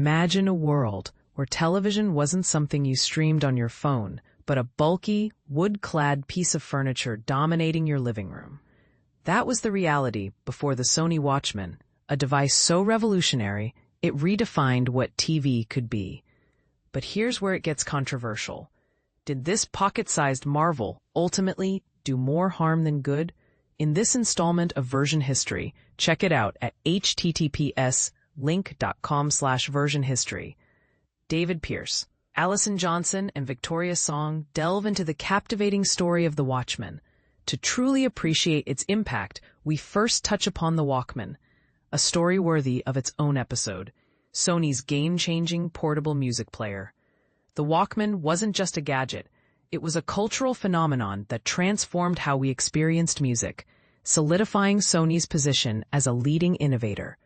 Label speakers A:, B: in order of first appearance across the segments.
A: Imagine a world where television wasn't something you streamed on your phone, but a bulky, wood-clad piece of furniture dominating your living room. That was the reality before the Sony Watchman, a device so revolutionary it redefined what TV could be. But here's where it gets controversial. Did this pocket-sized marvel ultimately do more harm than good? In this installment of Version History, check it out at https://link.com/versionhistory. David Pierce, Allison Johnson, and Victoria Song delve into the captivating story of the Watchman. To truly appreciate its impact, we first touch upon the Walkman, a story worthy of its own episode, Sony's game-changing portable music player. The Walkman wasn't just a gadget, it was a cultural phenomenon that transformed how we experienced music, solidifying Sony's position as a leading innovator.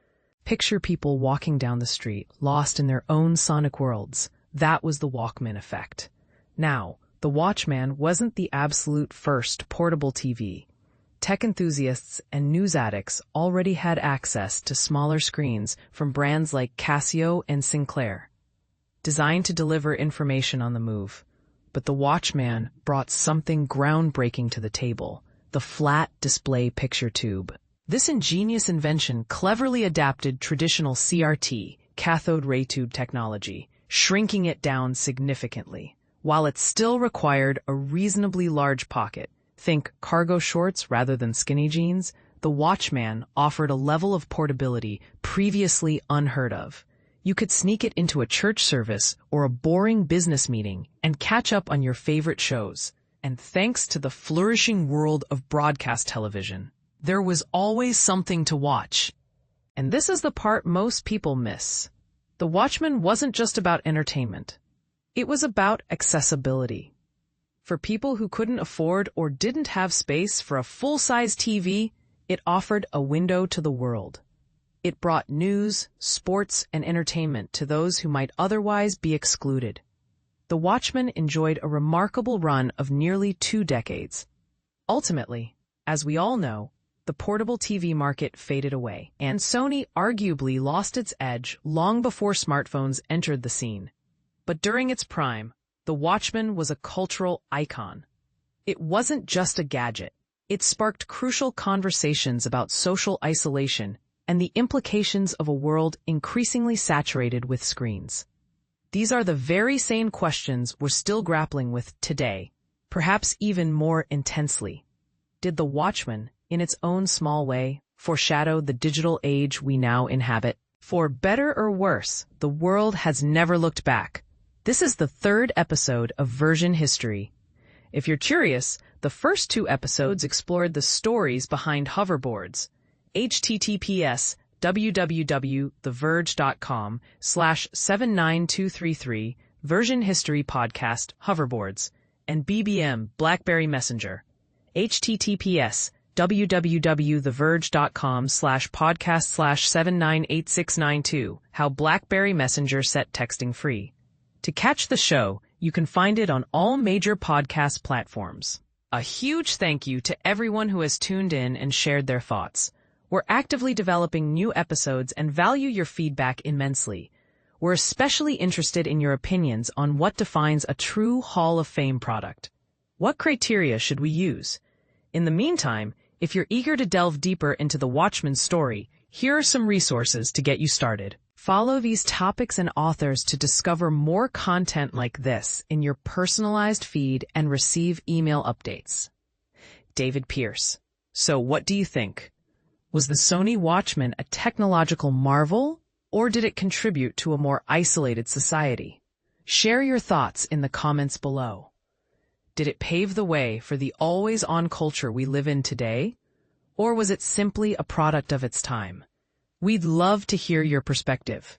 A: Picture people walking down the street, lost in their own sonic worlds. That was the Walkman effect. Now, the Watchman wasn't the absolute first portable TV. Tech enthusiasts and news addicts already had access to smaller screens from brands like Casio and Sinclair, designed to deliver information on the move. But the Watchman brought something groundbreaking to the table, the flat display picture tube. This ingenious invention cleverly adapted traditional CRT, cathode ray tube technology, shrinking it down significantly, while it still required a reasonably large pocket. Think cargo shorts rather than skinny jeans. The Watchman offered a level of portability previously unheard of. You could sneak it into a church service or a boring business meeting and catch up on your favorite shows. And thanks to the flourishing world of broadcast television, there was always something to watch. And this is the part most people miss. The Watchman wasn't just about entertainment. It was about accessibility. For people who couldn't afford or didn't have space for a full-size TV, it offered a window to the world. It brought news, sports, and entertainment to those who might otherwise be excluded. The Watchman enjoyed a remarkable run of nearly 2 decades. Ultimately, as we all know, the portable TV market faded away, and Sony arguably lost its edge long before smartphones entered the scene. But during its prime, the Watchman was a cultural icon. It wasn't just a gadget. It sparked crucial conversations about social isolation and the implications of a world increasingly saturated with screens. These are the very same questions we're still grappling with today, perhaps even more intensely. Did the Watchman, in its own small way, foreshadow the digital age we now inhabit? For better or worse, the world has never looked back. This is the 3rd episode of Version History. If you're curious, the first 2 episodes explored the stories behind hoverboards. https://theverge.com/79233 Version History Podcast Hoverboards and BBM BlackBerry Messenger. https://www.theverge.com/podcast/798692 How BlackBerry Messenger Set Texting Free. To catch the show, you can find it on all major podcast platforms. A huge thank you to everyone who has tuned in and shared their thoughts. We're actively developing new episodes and value your feedback immensely. We're especially interested in your opinions on what defines a true Hall of Fame product. What criteria should we use? In the meantime, if you're eager to delve deeper into the Watchman story, here are some resources to get you started. Follow these topics and authors to discover more content like this in your personalized feed and receive email updates. David Pierce. So what do you think? Was the Sony Watchman a technological marvel, or did it contribute to a more isolated society? Share your thoughts in the comments below. Did it pave the way for the always-on culture we live in today, or was it simply a product of its time? We'd love to hear your perspective.